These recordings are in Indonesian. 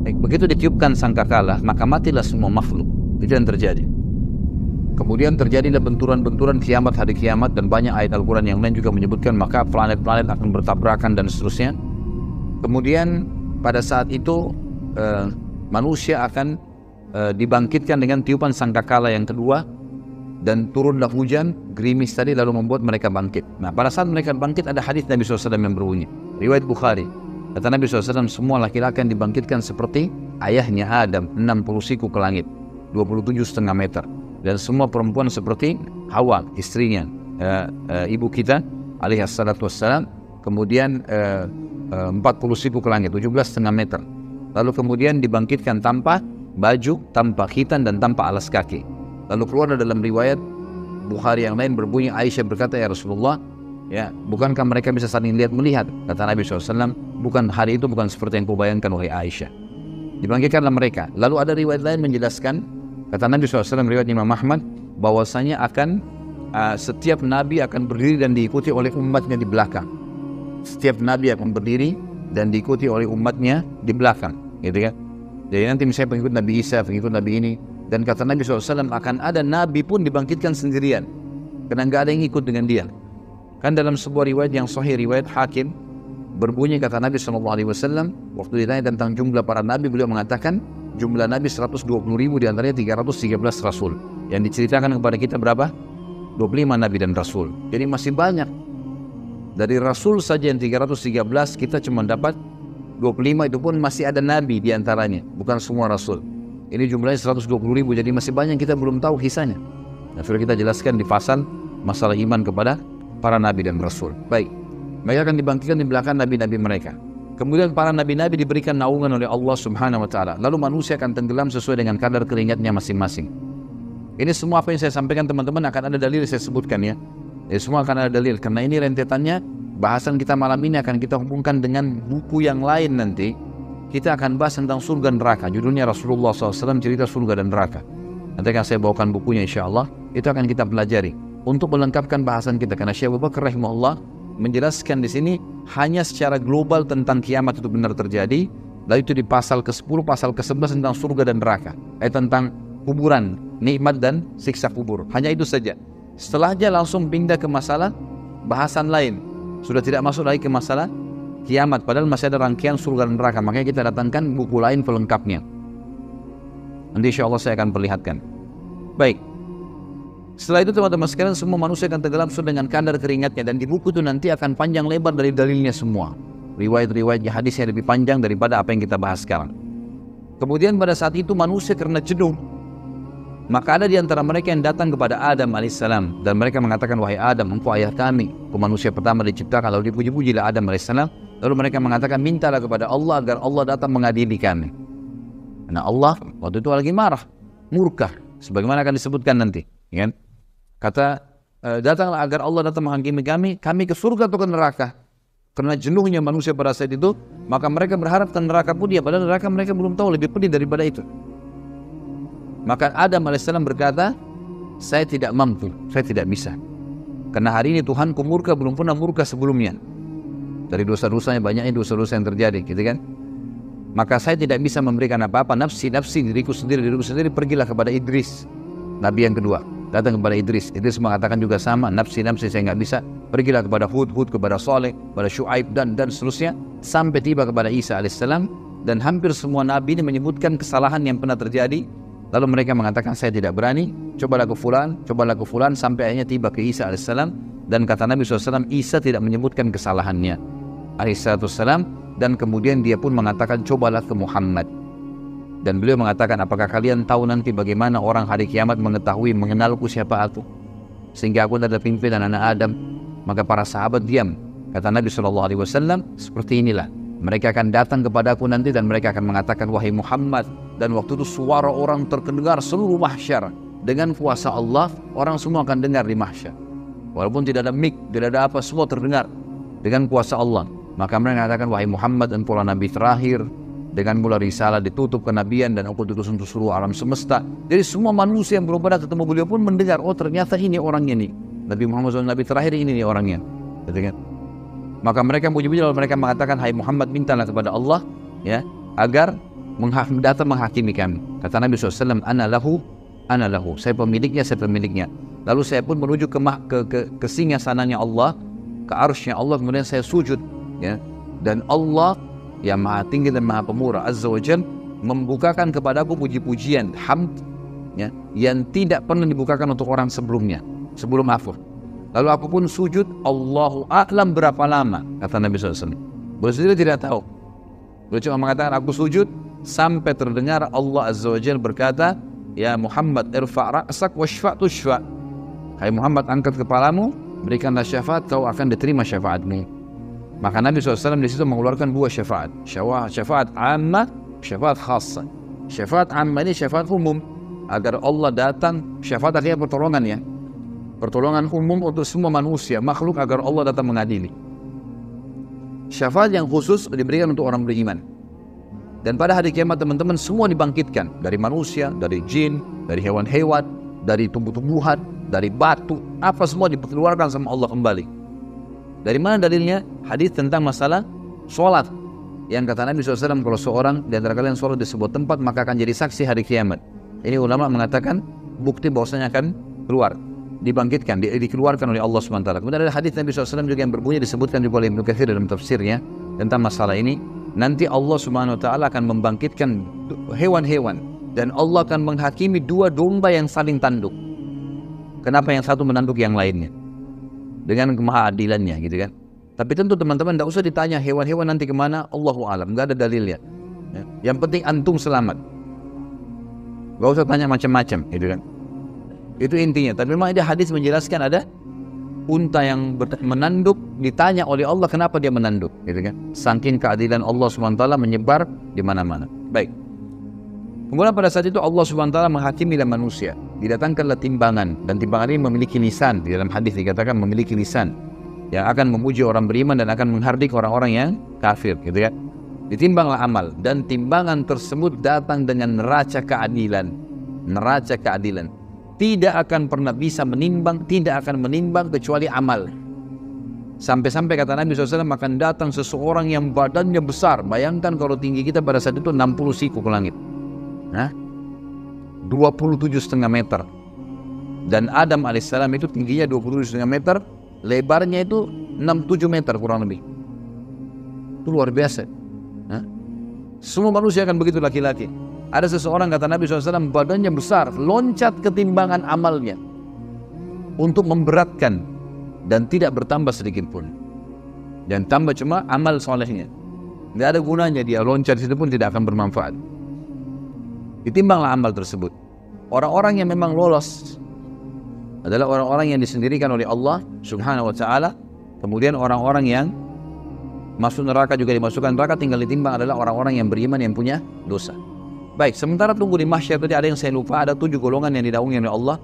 Begitu ditiupkan sangkakala, maka matilah semua makhluk. Itu yang terjadi. Kemudian terjadilah benturan-benturan kiamat, hari kiamat, dan banyak ayat Al-Quran yang lain juga menyebutkan maka planet-planet akan bertabrakan dan seterusnya. Kemudian pada saat itu manusia akan dibangkitkan dengan tiupan sangkakala yang kedua, dan turunlah hujan, gerimis tadi lalu membuat mereka bangkit. Nah, pada saat mereka bangkit ada hadis Nabi SAW yang berbunyi, riwayat Bukhari. Kata Nabi SAW, semua laki-laki akan dibangkitkan seperti ayahnya Adam, 60 siku ke langit, 27,5 meter. Dan semua perempuan seperti Hawa, istrinya, ibu kita, alaihissalatu wassalam, kemudian 40 siku ke langit, 17,5 meter. Lalu kemudian dibangkitkan tanpa baju, tanpa khitan, dan tanpa alas kaki. Lalu keluar dalam riwayat Bukhari yang lain berbunyi, Aisyah berkata, ya Rasulullah, ya, bukankah mereka bisa saling lihat-melihat? Kata Nabi SAW, bukan, hari itu bukan seperti yang kau bayangkan wahai Aisyah. Dibangkitkanlah mereka. Lalu ada riwayat lain menjelaskan, kata Nabi SAW, riwayat Imam Ahmad, bahwasanya akan setiap Nabi akan berdiri dan diikuti oleh umatnya di belakang. Setiap Nabi akan berdiri dan diikuti oleh umatnya di belakang, gitu kan? Jadi nanti misalnya pengikut Nabi Isa, pengikut Nabi ini. Dan kata Nabi SAW, akan ada Nabi pun dibangkitkan sendirian, karena nggak ada yang ikut dengan dia. Kan dalam sebuah riwayat yang sahih, riwayat Hakim, berbunyi kata Nabi SAW, waktu ditanya tentang jumlah para Nabi, beliau mengatakan jumlah Nabi 120.000, diantaranya 313 Rasul. Yang diceritakan kepada kita berapa? 25 Nabi dan Rasul. Jadi masih banyak. Dari Rasul saja yang 313, kita cuma dapat 25, itu pun masih ada Nabi diantaranya, bukan semua Rasul. Ini jumlahnya 120.000, jadi masih banyak kita belum tahu kisahnya. Nah, sudah kita jelaskan di pasal masalah iman kepada para Nabi dan Rasul. Baik, mereka akan dibangkitkan di belakang Nabi-Nabi mereka. Kemudian para Nabi-Nabi diberikan naungan oleh Allah Subhanahu Wa Taala. Lalu manusia akan tenggelam sesuai dengan kadar keringatnya masing-masing. Ini semua apa yang saya sampaikan teman-teman akan ada dalil saya sebutkan ya. Semua akan ada dalil, karena ini rentetannya. Bahasan kita malam ini akan kita hubungkan dengan buku yang lain nanti. Kita akan bahas tentang surga dan neraka. Judulnya Rasulullah SAW cerita surga dan neraka. Nanti akan saya bawakan bukunya insyaAllah. Itu akan kita pelajari untuk melengkapkan bahasan kita. Karena Syekh Abu Bakar rahimahullah menjelaskan di sini hanya secara global tentang kiamat itu benar terjadi. Lalu itu di pasal ke-10, pasal ke-11 tentang surga dan neraka. Tentang kuburan, nikmat dan siksa kubur. Hanya itu saja. Setelahnya langsung pindah ke masalah bahasan lain. Sudah tidak masuk lagi ke masalah kiamat, padahal masih ada rangkaian surga dan neraka. Makanya kita datangkan buku lain pelengkapnya. Nanti insya Allah saya akan perlihatkan. Baik. Setelah itu teman-teman sekalian, semua manusia akan tenggelam sesuai dengan kadar keringatnya. Dan di buku itu nanti akan panjang lebar dari dalilnya semua. Riwayat-riwayatnya, hadisnya lebih panjang daripada apa yang kita bahas sekarang. Kemudian pada saat itu manusia karena jenuh, maka ada di antara mereka yang datang kepada Adam alaihissalam. Dan mereka mengatakan, wahai Adam, engkau ayah kami, engkau manusia pertama diciptakan. Lalu dipuji-pujilah Adam alaihissalam. Lalu mereka mengatakan, mintalah kepada Allah agar Allah datang mengadili kami. Karena Allah waktu itu lagi marah, murka, sebagaimana akan disebutkan nanti, ya kan? Kata, datanglah agar Allah datang menghakimi kami ke surga atau ke neraka. Karena jenuhnya manusia pada saat itu, maka mereka berharap ke neraka pun dia, padahal neraka mereka belum tahu, lebih pedih daripada itu. Maka Adam alaihissalam berkata, saya tidak mampu, saya tidak bisa. Karena hari ini Tuhanku murka, belum pernah murka sebelumnya. Dari dosa-dosanya banyaknya dosa-dosa yang terjadi, gitu kan? Maka saya tidak bisa memberikan apa-apa. Nafsi, diriku sendiri, pergilah kepada Idris, Nabi yang kedua. Datang kepada Idris. Idris mengatakan juga sama, nafsi, saya nggak bisa. Pergilah kepada Hud, kepada Saleh, kepada Syuaib dan seterusnya. Sampai tiba kepada Isa alaihissalam. Dan hampir semua Nabi ini menyebutkan kesalahan yang pernah terjadi. Lalu mereka mengatakan, saya tidak berani, cobalah ke fulan, sampai akhirnya tiba ke Isa alaihissalam. Dan kata Nabi SAW, Isa tidak menyebutkan kesalahannya alaihissalam. Dan kemudian dia pun mengatakan, cobalah ke Muhammad. Dan beliau mengatakan, apakah kalian tahu nanti bagaimana orang hari kiamat mengetahui, mengenalku siapa aku, sehingga aku adalah pimpinan anak Adam. Maka para sahabat diam. Kata Nabi SAW, seperti inilah mereka akan datang kepadaku nanti, dan mereka akan mengatakan, wahai Muhammad. Dan waktu itu suara orang terdengar seluruh mahsyar. Dengan kuasa Allah, orang semua akan dengar di mahsyar. Walaupun tidak ada mic, tidak ada apa, semua terdengar dengan kuasa Allah. Maka mereka mengatakan, wahai Muhammad, engkau Nabi terakhir. Dengan mula risalah ditutup kenabian, dan aku diutus untuk seluruh alam semesta. Jadi semua manusia yang belum pernah ketemu beliau pun mendengar, oh ternyata ini orangnya nih. Nabi Muhammad SAW, Nabi terakhir ini nih orangnya. Maka mereka puji-puji, lalu mereka mengatakan, hai Muhammad, mintalah kepada Allah, ya, agar datang menghakimi kami. Kata Nabi SAW, ana lahu, saya pemiliknya, saya pemiliknya. Lalu saya pun menuju ke singgasananya Allah, ke arsy-Nya Allah, kemudian saya sujud, ya. Dan Allah yang maha tinggi dan maha pemurah Azza wa Jalla membukakan kepadaku puji-pujian, hamd, ya, yang tidak pernah dibukakan untuk orang sebelumnya, sebelum aku. Lalu aku pun sujud, Allahu a'lam berapa lama, kata Nabi SAW. Beliau sendiri tidak tahu. Beliau cuma mengatakan, aku sujud sampai terdengar Allah Azza wa Jalla berkata, ya Muhammad, irfa' ra'sak washfa' tushfa'. Hai Muhammad, angkat kepalamu, berikanlah syafaat, kau akan diterima syafaatmu. Maka Nabi SAW di situ mengeluarkan dua syafaat. Syafaat ammah, syafaat khassa. Syafaat ammah ini syafaat umum, agar Allah datang. Syafaat artinya pertolongan, ya, pertolongan umum untuk semua manusia, makhluk, agar Allah datang mengadili. Syafaat yang khusus diberikan untuk orang beriman. Dan pada hari kiamat teman-teman, semua dibangkitkan, dari manusia, dari jin, dari hewan-hewan, dari tumbuh-tumbuhan, dari batu, apa semua dikeluarkan sama Allah kembali. Dari mana dalilnya? Hadis tentang masalah sholat, yang kata Nabi SAW, kalau seorang di antara kalian sholat di sebuah tempat, maka akan jadi saksi hari kiamat. Ini ulama mengatakan bukti bahwasanya akan keluar, dibangkitkan, dikeluarkan oleh Allah SWT. Kemudian ada hadis Nabi SAW juga yang berbunyi, disebutkan juga oleh Ibnu Katsir dalam tafsirnya tentang masalah ini. Nanti Allah SWT akan membangkitkan hewan-hewan, dan Allah akan menghakimi dua domba yang saling tanduk. Kenapa yang satu menanduk yang lainnya? Dengan kemahaadilannya, gitu kan. Tapi tentu teman-teman tidak usah ditanya hewan-hewan nanti kemana, Allahu a'lam, nggak ada dalilnya, ya. Yang penting antum selamat, nggak usah tanya macam-macam, gitu kan. Itu intinya. Tapi memang ada hadis menjelaskan ada unta yang menanduk, ditanya oleh Allah kenapa dia menanduk, gitu kan. Saking keadilan Allah SWT menyebar di mana-mana. Baik. Kemudian pada saat itu Allah SWT menghakimi manusia. Didatangkanlah timbangan, dan timbangan ini memiliki lisan. Di dalam hadis dikatakan memiliki lisan yang akan memuji orang beriman dan akan menghardik orang-orang yang kafir, gitu kan. Ditimbanglah amal, dan timbangan tersebut datang dengan neraca keadilan. Neraca keadilan tidak akan pernah bisa menimbang, tidak akan menimbang kecuali amal. Sampai-sampai kata Nabi SAW, akan datang seseorang yang badannya besar. Bayangkan kalau tinggi kita pada saat itu 60 siku ke langit, 27,5 meter. Dan Adam alaihissalam itu tingginya 27,5 meter, lebarnya itu 6-7 meter kurang lebih. Itu luar biasa. Semua manusia akan begitu, laki-laki. Ada seseorang, kata Nabi SAW, badannya besar, loncat ketimbangan amalnya untuk memberatkan, dan tidak bertambah sedikit pun. Dan tambah cuma amal solehnya. Tidak ada gunanya dia loncat situ pun, tidak akan bermanfaat. Ditimbanglah amal tersebut. Orang-orang yang memang lolos adalah orang-orang yang disendirikan oleh Allah Subhanahu wa ta'ala. Kemudian orang-orang yang masuk neraka juga dimasukkan neraka, tinggal ditimbang adalah orang-orang yang beriman, yang punya dosa. Baik, sementara tunggu di mahsyar tadi ada yang saya lupa, ada 7 golongan yang didaungi oleh Allah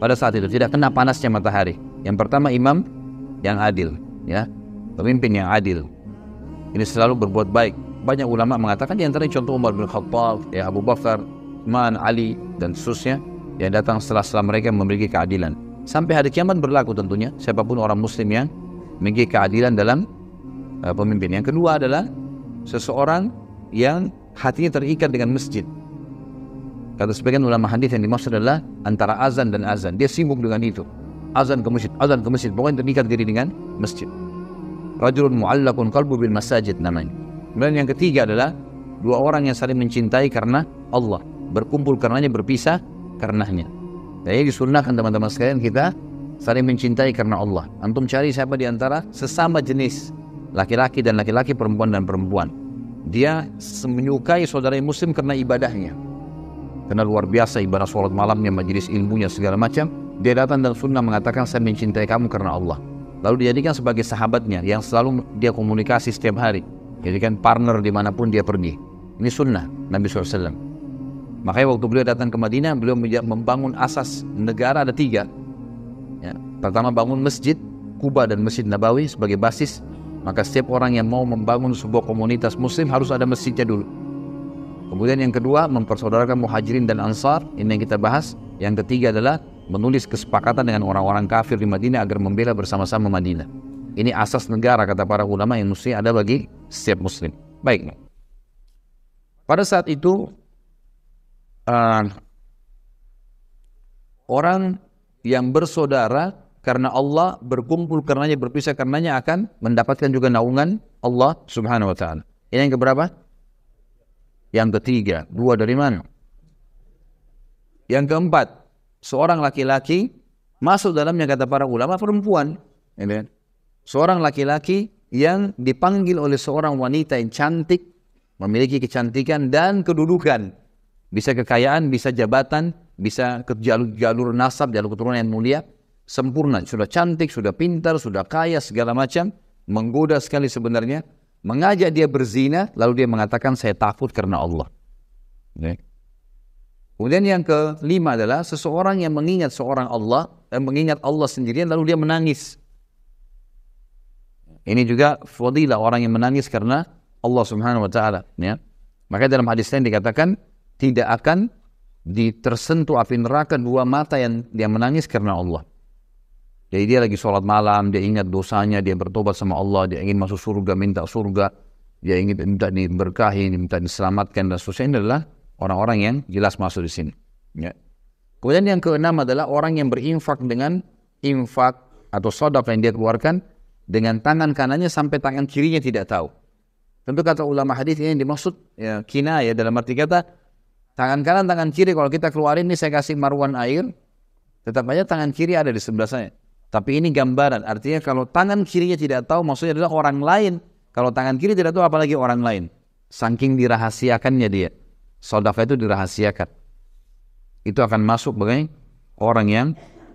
pada saat itu, tidak kena panasnya matahari. Yang pertama, imam yang adil, ya, pemimpin yang adil. Ini selalu berbuat baik. Banyak ulama mengatakan di antara contoh Umar bin Khattab, ya, Abu Bakar, Utsman, Ali, dan seterusnya, yang datang setelah mereka memiliki keadilan. Sampai hari kiamat berlaku tentunya, siapapun orang muslim yang memiliki keadilan dalam pemimpin. Yang kedua adalah seseorang yang hatinya terikat dengan masjid. Kata sebagian ulama hadis, yang dimaksud adalah antara azan dan azan. Dia sibuk dengan itu. Azan ke masjid, pokoknya terikat diri dengan masjid. Rajulun mu'allaqun qalbu bil masajid namanya. Kemudian yang ketiga adalah dua orang yang saling mencintai karena Allah, berkumpul karenanya, berpisah karenanya. Jadi disunnahkan teman-teman sekalian kita saling mencintai karena Allah. Antum cari siapa di antara sesama jenis, laki-laki dan laki-laki, perempuan dan perempuan, dia menyukai saudara muslim karena ibadahnya, karena luar biasa ibadah sholat malamnya, majelis ilmunya, segala macam. Dia datang dan sunnah mengatakan, saya mencintai kamu karena Allah. Lalu dijadikan sebagai sahabatnya yang selalu dia komunikasi setiap hari, jadikan partner dimanapun dia pergi. Ini sunnah Nabi SAW. Makanya waktu beliau datang ke Madinah, beliau membangun asas negara ada 3, ya. Pertama, bangun masjid Kuba dan Masjid Nabawi sebagai basis. Maka setiap orang yang mau membangun sebuah komunitas muslim harus ada masjidnya dulu. Kemudian yang kedua, mempersaudarakan muhajirin dan ansar, ini yang kita bahas. Yang ketiga adalah menulis kesepakatan dengan orang-orang kafir di Madinah agar membela bersama-sama Madinah. Ini asas negara kata para ulama yang mesti ada bagi setiap muslim. Baik. Pada saat itu orang yang bersaudara karena Allah, berkumpul karenanya, berpisah karenanya, akan mendapatkan juga naungan Allah Subhanahu wa taala. Ini yang keberapa? Yang ketiga. Dua dari mana? Yang keempat, seorang laki-laki masuk dalamnya, kata para ulama, perempuan. Seorang laki-laki yang dipanggil oleh seorang wanita yang cantik, memiliki kecantikan dan kedudukan. Bisa kekayaan, bisa jabatan, bisa ke jalur nasab, jalur keturunan yang mulia, sempurna, sudah cantik, sudah pintar, sudah kaya, segala macam, menggoda sekali sebenarnya, mengajak dia berzina, lalu dia mengatakan saya takut karena Allah. Kemudian yang kelima adalah seseorang yang mengingat seorang Allah, mengingat Allah sendirian, lalu dia menangis. Ini juga fadilah orang yang menangis karena Allah Subhanahu wa taala, ya. Maka dalam hadis lain dikatakan tidak akan tersentuh api neraka dua mata yang dia menangis karena Allah. Jadi dia lagi sholat malam, dia ingat dosanya, dia bertobat sama Allah, dia ingin masuk surga, minta surga, dia ingin minta diberkahi, minta diselamatkan dan seterusnya. Ini adalah orang-orang yang jelas masuk di sini. Ya. Kemudian yang keenam adalah orang yang berinfak dengan infak atau sedekah yang dia keluarkan dengan tangan kanannya sampai tangan kirinya tidak tahu. Tentu kata ulama hadis ini dimaksud ya, kinayah, dalam arti kata tangan kanan, tangan kiri. Kalau kita keluarin ini, saya kasih maruan air, tetap aja tangan kiri ada di sebelah saya. Tapi ini gambaran, artinya kalau tangan kirinya tidak tahu, maksudnya adalah orang lain. Kalau tangan kiri tidak tahu, apalagi orang lain. Saking dirahasiakannya dia, sedekah itu dirahasiakan. Itu akan masuk sebagai orang yang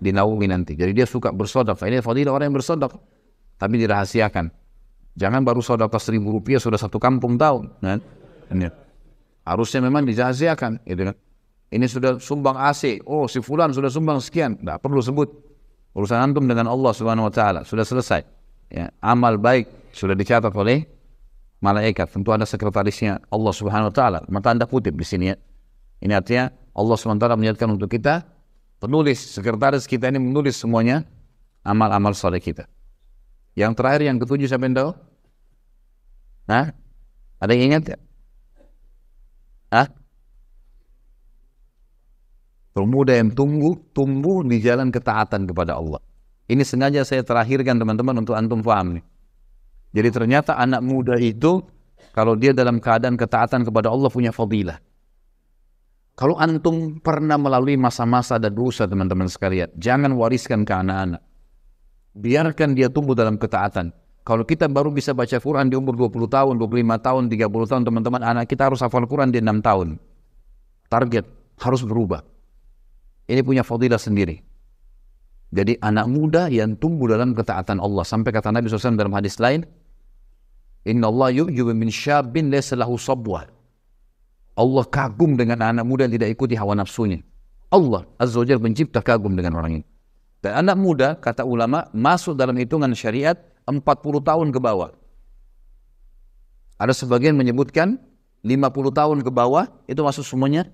dinaungi nanti. Jadi dia suka bersedekah. Ini fadilah orang yang bersedekah, tapi dirahasiakan. Jangan baru sedekah Rp1.000 sudah satu kampung tahu. Nah, ini harusnya memang dirahasiakan. Gitu kan? Ini sudah sumbang AC. Oh, si fulan sudah sumbang sekian. Tidak perlu sebut. Urusan antum dengan Allah Subhanahu wa taala sudah selesai. Ya, amal baik sudah dicatat oleh malaikat. Tentu ada sekretarisnya Allah Subhanahu wa taala. Maka Anda kutip di sini ya. Ini artinya Allah Subhanahu wa taala menjadikan untuk kita penulis, sekretaris kita ini menulis semuanya amal-amal saleh kita. Yang terakhir, yang ketujuh, siapa yang tahu? Hah? Ada yang ingat ya? Hah? Pemuda yang tumbuh di jalan ketaatan kepada Allah. Ini sengaja saya terakhirkan teman-teman untuk antum paham nih. Jadi ternyata anak muda itu kalau dia dalam keadaan ketaatan kepada Allah punya fadilah. Kalau antum pernah melalui masa-masa dan dosa teman-teman sekalian, jangan wariskan ke anak-anak. Biarkan dia tumbuh dalam ketaatan. Kalau kita baru bisa baca Quran di umur 20 tahun, 25 tahun, 30 tahun, teman-teman, anak kita harus hafal Quran di 6 tahun. Target harus berubah. Ini punya fadilah sendiri. Jadi anak muda yang tumbuh dalam ketaatan Allah. Sampai kata Nabi SAW dalam hadis lain, Inna Allah yu'jubu min syabin laysa lahu sabwah. Allah kagum dengan anak muda yang tidak ikuti hawa nafsunya. Allah Azza wa Jalla pencipta kagum dengan orang ini. Dan anak muda, kata ulama, masuk dalam hitungan syariat 40 tahun ke bawah. Ada sebagian menyebutkan 50 tahun ke bawah, itu masuk semuanya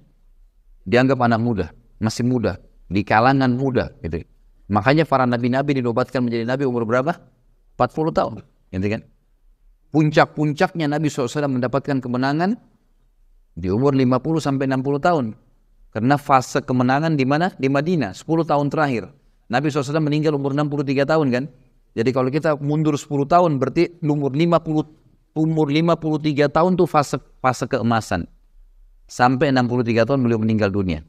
dianggap anak muda, masih muda, di kalangan muda. Gitu. Makanya para nabi-nabi dinobatkan menjadi nabi umur berapa? 40 tahun. Gitu kan? Puncak-puncaknya Nabi SAW mendapatkan kemenangan di umur 50 sampai 60 tahun. Karena fase kemenangan di mana? Di Madinah, 10 tahun terakhir. Nabi SAW meninggal umur 63 tahun kan. Jadi kalau kita mundur 10 tahun berarti umur 53 tahun tuh fase keemasan. Sampai 63 tahun beliau meninggal dunia.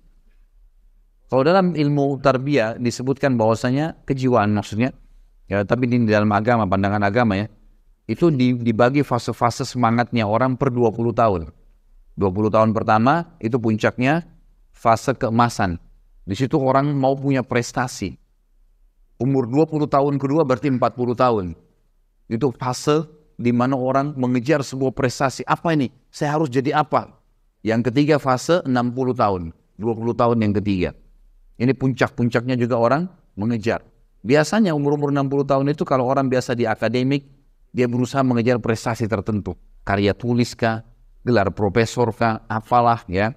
Kalau dalam ilmu tarbiyah disebutkan bahwasanya kejiwaan maksudnya, ya, tapi di dalam agama, pandangan agama ya, itu dibagi fase-fase semangatnya orang per 20 tahun. 20 tahun pertama itu puncaknya fase keemasan. Di situ orang mau punya prestasi. Umur 20 tahun kedua berarti 40 tahun. Itu fase di mana orang mengejar sebuah prestasi. Apa ini? Saya harus jadi apa? Yang ketiga fase 60 tahun. 20 tahun yang ketiga. Ini puncak-puncaknya juga orang mengejar. Biasanya umur-umur 60 tahun itu kalau orang biasa di akademik, dia berusaha mengejar prestasi tertentu. Karya tulis kah? Gelar profesor kah? Apalah ya.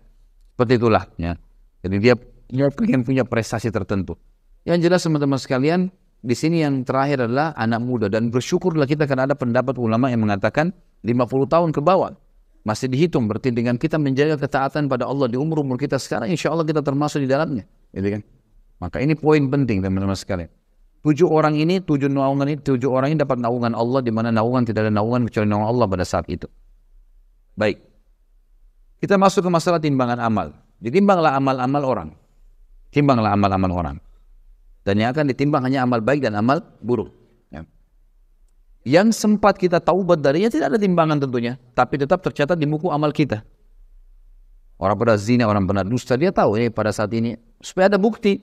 Seperti itulah ya. Jadi dia ingin punya prestasi tertentu. Yang jelas teman-teman sekalian, di sini yang terakhir adalah anak muda. Dan bersyukurlah kita karena ada pendapat ulama yang mengatakan 50 tahun ke bawah. Masih dihitung, berarti dengan kita menjaga ketaatan pada Allah di umur-umur kita sekarang, insya Allah kita termasuk di dalamnya. Gitu kan? Maka ini poin penting teman-teman sekalian. 7 orang ini dapat naungan Allah, di mana naungan tidak ada naungan kecuali naungan Allah pada saat itu. Baik. Kita masuk ke masalah timbangan amal. Ditimbanglah amal-amal orang. Timbanglah amal-amal orang. Dan yang akan ditimbang hanya amal baik dan amal buruk. Ya. Yang sempat kita taubat darinya tidak ada timbangan tentunya, tapi tetap tercatat di buku amal kita. Orang pernah zina, orang pernah dusta, dia tahu pada saat ini supaya ada bukti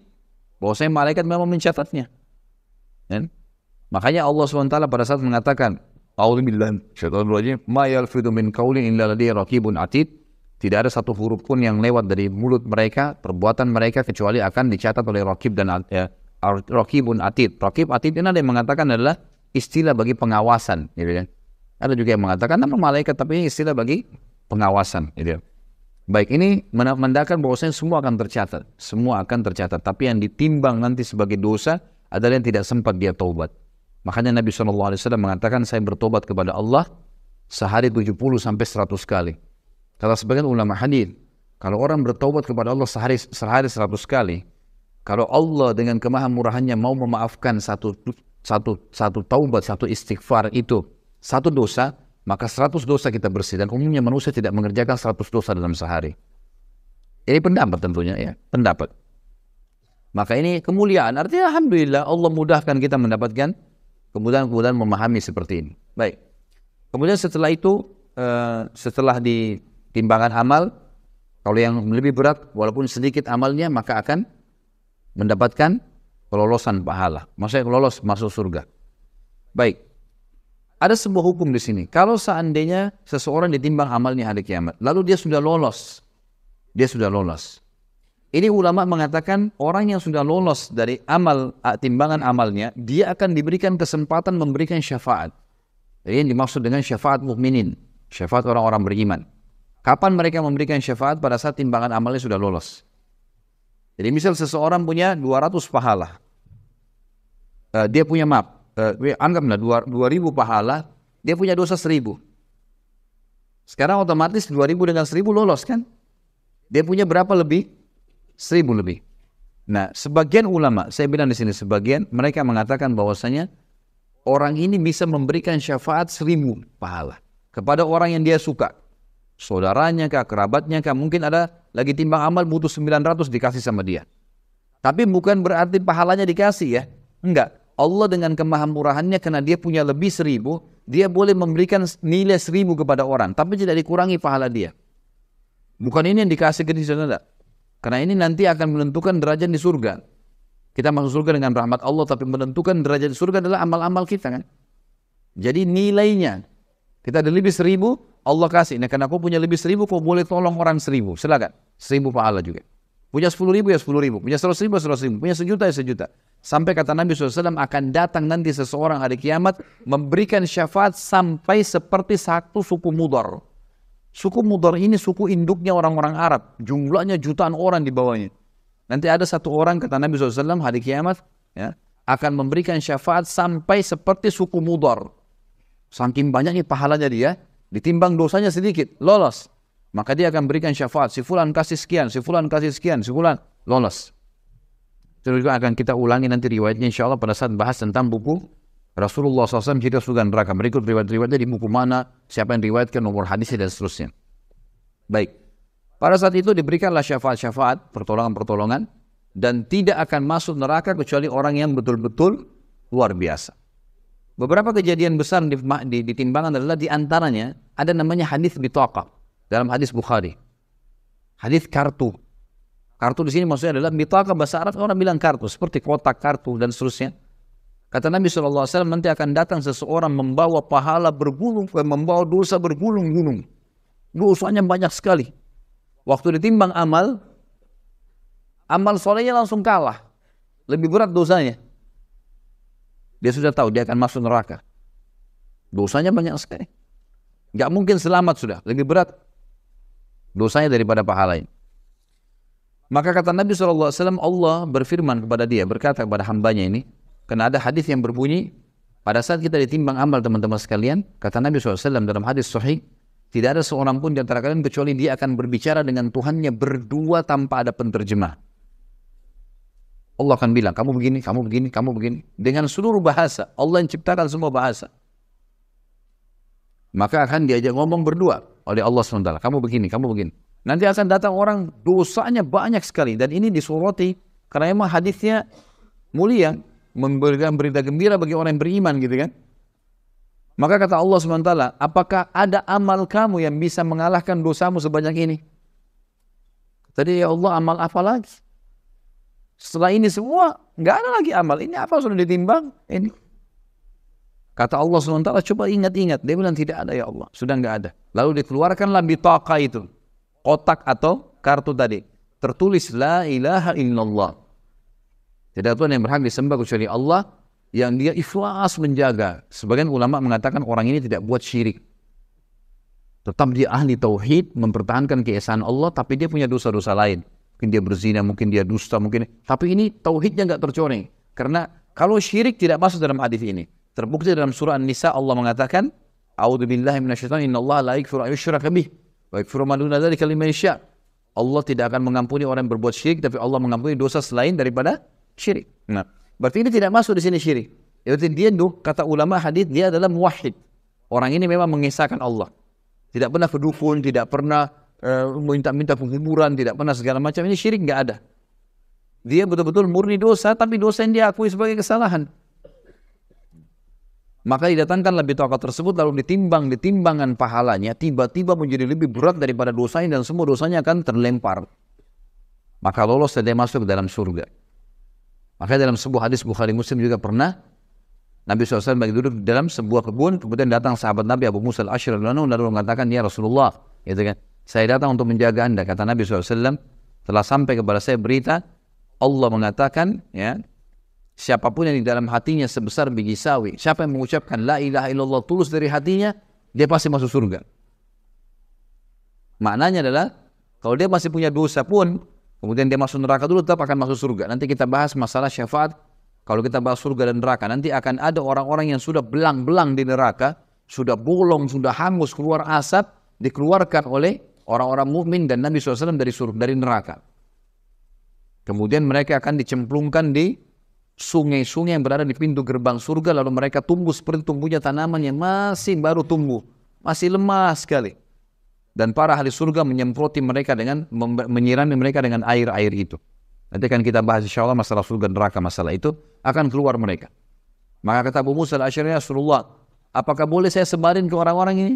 bahwasanya malaikat memang mencatatnya. Ya. Makanya Allah SWT pada saat mengatakan, "A'udzubillahi minasyaitonir rajim, ma yalfidu min qaulin illa ladayhi raqibun atid." Tidak ada satu huruf pun yang lewat dari mulut mereka, perbuatan mereka, kecuali akan dicatat oleh Raqib dan Raqibun Atid. Raqib Atid ini ada yang mengatakan adalah istilah bagi pengawasan. Gitu kan? Ada juga yang mengatakan nama malaikat, tapi ini istilah bagi pengawasan. Gitu. Baik, ini menandakan bahwasanya semua akan tercatat. Semua akan tercatat. Tapi yang ditimbang nanti sebagai dosa adalah yang tidak sempat dia taubat. Makanya Nabi SAW mengatakan, saya bertobat kepada Allah sehari 70 sampai 100 kali. Kata sebagian ulama hadis, kalau orang bertaubat kepada Allah sehari 100 kali, kalau Allah dengan kemahamurahannya mau memaafkan satu taubat, satu istighfar itu, satu dosa, maka 100 dosa kita bersih. Dan umumnya manusia tidak mengerjakan 100 dosa dalam sehari. Ini pendapat tentunya ya, pendapat. Maka ini kemuliaan, artinya alhamdulillah Allah mudahkan kita mendapatkan kemudahan memahami seperti ini. Baik. Kemudian setelah itu, setelah di timbangan amal, kalau yang lebih berat walaupun sedikit amalnya, maka akan mendapatkan kelolosan pahala. Maksudnya lolos masuk surga. Baik. Ada sebuah hukum di sini. Kalau seandainya seseorang ditimbang amalnya hari kiamat, lalu dia sudah lolos. Ini ulama mengatakan orang yang sudah lolos dari timbangan amalnya, dia akan diberikan kesempatan memberikan syafaat. Jadi yang dimaksud dengan syafaat mukminin, syafaat orang-orang beriman. Kapan mereka memberikan syafaat? Pada saat timbangan amalnya sudah lolos. Jadi misal seseorang punya 200 pahala. Dia punya anggaplah 2000 pahala, dia punya dosa 1000. Sekarang otomatis 2000 dengan 1000 lolos kan? Dia punya berapa lebih? 1000 lebih. Nah, sebagian ulama, saya bilang di sini sebagian, mereka mengatakan bahwasanya orang ini bisa memberikan syafaat 1000 pahala kepada orang yang dia suka. Saudaranya kah, kerabatnya kah, mungkin ada lagi timbang amal butuh 900 dikasih sama dia. Tapi bukan berarti pahalanya dikasih ya. Enggak. Allah dengan kemahamurahannya karena dia punya lebih 1000, dia boleh memberikan nilai 1000 kepada orang, tapi tidak dikurangi pahala dia. Bukan ini yang dikasih ke dia, saudara. Karena ini nanti akan menentukan derajat di surga. Kita masuk surga dengan rahmat Allah, tapi menentukan derajat di surga adalah amal-amal kita kan. Jadi nilainya, kita ada lebih 1000, Allah kasih. Nah, karena kau punya lebih 1000, kau boleh tolong orang 1000. Silakan. 1000 pahala juga. Punya 10.000 ya 10.000. Punya 100.000 ya 100.000. Punya 1.000.000 ya 1.000.000. Sampai kata Nabi SAW akan datang nanti seseorang hari kiamat memberikan syafaat sampai seperti satu suku Mudar. Suku Mudar ini suku induknya orang-orang Arab. Jumlahnya jutaan orang di bawahnya. Nanti ada satu orang kata Nabi SAW hari kiamat ya, akan memberikan syafaat sampai seperti suku Mudar. Saking banyaknya pahalanya dia, ditimbang dosanya sedikit, lolos. Maka dia akan berikan syafaat, si fulan kasih sekian, si fulan kasih sekian, si fulan lolos. Itu juga akan kita ulangi nanti riwayatnya insya Allah pada saat bahas tentang buku Rasulullah SAW cerita surga neraka. Berikut riwayat-riwayatnya di buku mana, siapa yang riwayatkan, nomor hadisnya dan seterusnya. Baik, pada saat itu diberikanlah syafaat-syafaat, pertolongan-pertolongan, dan tidak akan masuk neraka kecuali orang yang betul-betul luar biasa. Beberapa kejadian besar di timbangan adalah diantaranya ada namanya hadis bitaqah dalam hadis Bukhari. Hadis kartu. Kartu di sini maksudnya adalah bitaqah, bahasa Arab orang bilang kartu, seperti kotak kartu dan seterusnya. Kata Nabi SAW nanti akan datang seseorang membawa pahala bergulung, membawa dosa bergulung-gulung. Dosanya banyak sekali. Waktu ditimbang amal solehnya langsung kalah. Lebih berat dosanya. Dia sudah tahu dia akan masuk neraka. Dosanya banyak sekali. Gak mungkin selamat sudah. Lebih berat dosanya daripada pahalanya. Maka kata Nabi SAW, Allah berfirman kepada dia, berkata kepada hambanya ini, karena ada hadis yang berbunyi, pada saat kita ditimbang amal teman-teman sekalian, kata Nabi SAW dalam hadis sahih, Tidak ada seorang pun di antara kalian kecuali dia akan berbicara dengan Tuhannya berdua tanpa ada penterjemah. Allah akan bilang, kamu begini, kamu begini, kamu begini. Dengan seluruh bahasa. Allah yang ciptakan semua bahasa. Maka akan diajak ngomong berdua oleh Allah SWT. Kamu begini, kamu begini. Nanti akan datang orang dosanya banyak sekali. Dan ini disurati karena memang hadisnya mulia. Memberikan berita gembira bagi orang yang beriman gitu kan. Maka kata Allah SWT, apakah ada amal kamu yang bisa mengalahkan dosamu sebanyak ini? Tadi ya Allah, amal apa lagi? Setelah ini semua, nggak ada lagi amal. Ini apa sudah ditimbang? Ini. Kata Allah SWT, coba ingat-ingat. Dia bilang tidak ada ya Allah. Sudah nggak ada. Lalu dikeluarkanlah bitaqah itu. Kotak atau kartu tadi. Tertulis, La ilaha illallah. Tidak ada Tuhan yang berhak disembah kecuali Allah. Yang dia ikhlas menjaga. Sebagian ulama mengatakan orang ini tidak buat syirik. Tetap dia ahli tauhid, mempertahankan keesaan Allah, tapi dia punya dosa-dosa lain. Mungkin dia berzina, mungkin dia dusta, mungkin. Tapi ini tauhidnya nggak tercoreng. Karena kalau syirik tidak masuk dalam hadis ini. Terbukti dalam surah An-Nisa Allah mengatakan, A'udzubillahi minasyaitonir innallaha la yaghfiru an yushraka bih wa yaghfiru ma duna dzalika liman yasha. Allah tidak akan mengampuni orang yang berbuat syirik, tapi Allah mengampuni dosa selain daripada syirik. Nah, berarti ini tidak masuk di sini syirik. Berarti dia kata ulama hadis dia adalah muwahhid. Orang ini memang mengesahkan Allah. Tidak pernah berdukun, tidak pernah minta-minta penghiburan, tidak pernah segala macam. Ini syirik nggak ada. Dia betul-betul murni dosa, tapi dosa yang dia akui sebagai kesalahan. Maka didatangkanlah bitaqah tersebut, lalu ditimbang di timbangan pahalanya, tiba-tiba menjadi lebih berat daripada dosanya, dan semua dosanya akan terlempar. Maka lolos dan dia masuk ke dalam surga. Maka dalam sebuah hadis Bukhari Muslim juga pernah Nabi SAW bagi duduk di dalam sebuah kebun, kemudian datang sahabat Nabi Abu Musa al-Asy'ari lalu mengatakan, ya Rasulullah, gitu kan, saya datang untuk menjaga anda. Kata Nabi SAW, telah sampai kepada saya berita, Allah mengatakan, ya, siapapun yang di dalam hatinya sebesar biji sawi, siapa yang mengucapkan la ilaha illallah tulus dari hatinya, dia pasti masuk surga. Maknanya adalah, kalau dia masih punya dosa pun, kemudian dia masuk neraka dulu, tetap akan masuk surga. Nanti kita bahas masalah syafaat. Kalau kita bahas surga dan neraka, nanti akan ada orang-orang yang sudah belang-belang di neraka, sudah bolong, sudah hangus, keluar asap, dikeluarkan oleh orang-orang mukmin dan Nabi SAW dari neraka. Kemudian mereka akan dicemplungkan di sungai-sungai yang berada di pintu gerbang surga, lalu mereka tumbuh seperti tumbuhnya tanaman yang masih baru tumbuh, masih lemah sekali. Dan para ahli surga menyemproti mereka dengan menyirami mereka dengan air-air itu. Nanti akan kita bahas insya Allah masalah surga neraka, masalah itu akan keluar mereka. Maka kata Abu Musa al-Asy'ari, Rasulullah, apakah boleh saya sebarin ke orang-orang ini?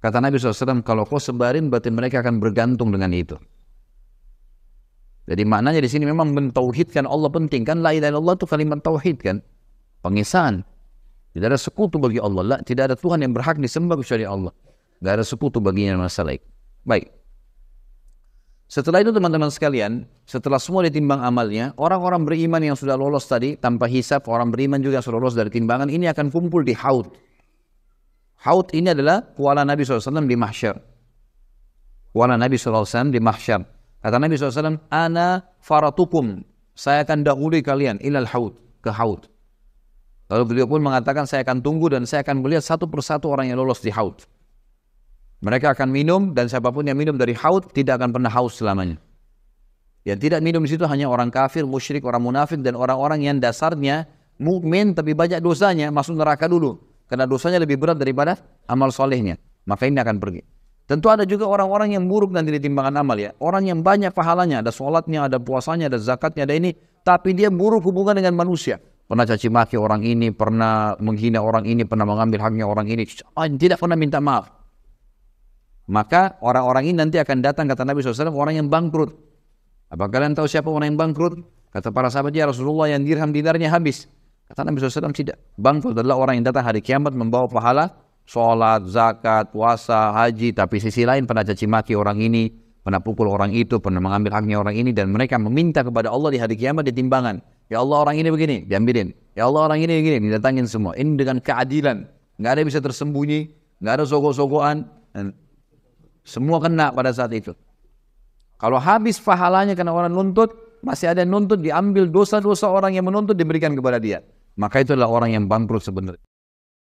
Kata Nabi SAW, kalau kau sebarin berarti mereka akan bergantung dengan itu. Jadi maknanya di sini memang mentauhidkan Allah penting kan. La ilaha illallah itu kalimat tauhid kan, pengesahan. Tidak ada sekutu bagi Allah, tidak ada Tuhan yang berhak disembah kecuali Allah. Tidak ada sekutu baginya masalah itu. Baik. Setelah itu teman-teman sekalian, setelah semua ditimbang amalnya, orang-orang beriman yang sudah lolos tadi tanpa hisab, orang beriman juga yang sudah lolos dari timbangan ini akan kumpul di Haud. Haud ini adalah kuala Nabi SAW di mahsyar. Kuala Nabi SAW di mahsyar. Kata Nabi SAW, Ana faratukum, saya akan dahului kalian ilal Haud, ke Haud. Lalu beliau pun mengatakan, saya akan tunggu dan saya akan melihat satu persatu orang yang lolos di Haud. Mereka akan minum dan siapapun yang minum dari haud tidak akan pernah haus selamanya. Yang tidak minum di situ hanya orang kafir, musyrik, orang munafik dan orang-orang yang dasarnya mukmin tapi banyak dosanya, masuk neraka dulu karena dosanya lebih berat daripada amal solehnya. Maka ini akan pergi. Tentu ada juga orang-orang yang buruk nanti di timbangan amal ya. Orang yang banyak pahalanya, ada sholatnya, ada puasanya, ada zakatnya, ada ini, tapi dia buruk hubungan dengan manusia. Pernah caci maki orang ini, pernah menghina orang ini, pernah mengambil haknya orang ini, tidak pernah minta maaf. Maka orang-orang ini nanti akan datang, kata Nabi SAW, orang yang bangkrut. Apa kalian tahu siapa orang yang bangkrut? Kata para sahabat, ya Rasulullah, yang dirham dinarnya habis. Kata Nabi SAW, tidak. Bangkrut adalah orang yang datang hari kiamat membawa pahala sholat, zakat, puasa, haji, tapi sisi lain pernah caci maki orang ini, pernah pukul orang itu, pernah mengambil haknya orang ini, dan mereka meminta kepada Allah di hari kiamat di timbangan. Ya Allah, orang ini begini, diambilin. Ya Allah, orang ini begini, didatangin semua. Ini dengan keadilan. Nggak ada yang bisa tersembunyi, nggak ada sogok-sogokan. Semua kena pada saat itu. Kalau habis pahalanya karena orang nuntut, masih ada yang nuntut, diambil dosa-dosa orang yang menuntut diberikan kepada dia. Maka itu adalah orang yang bangkrut sebenarnya.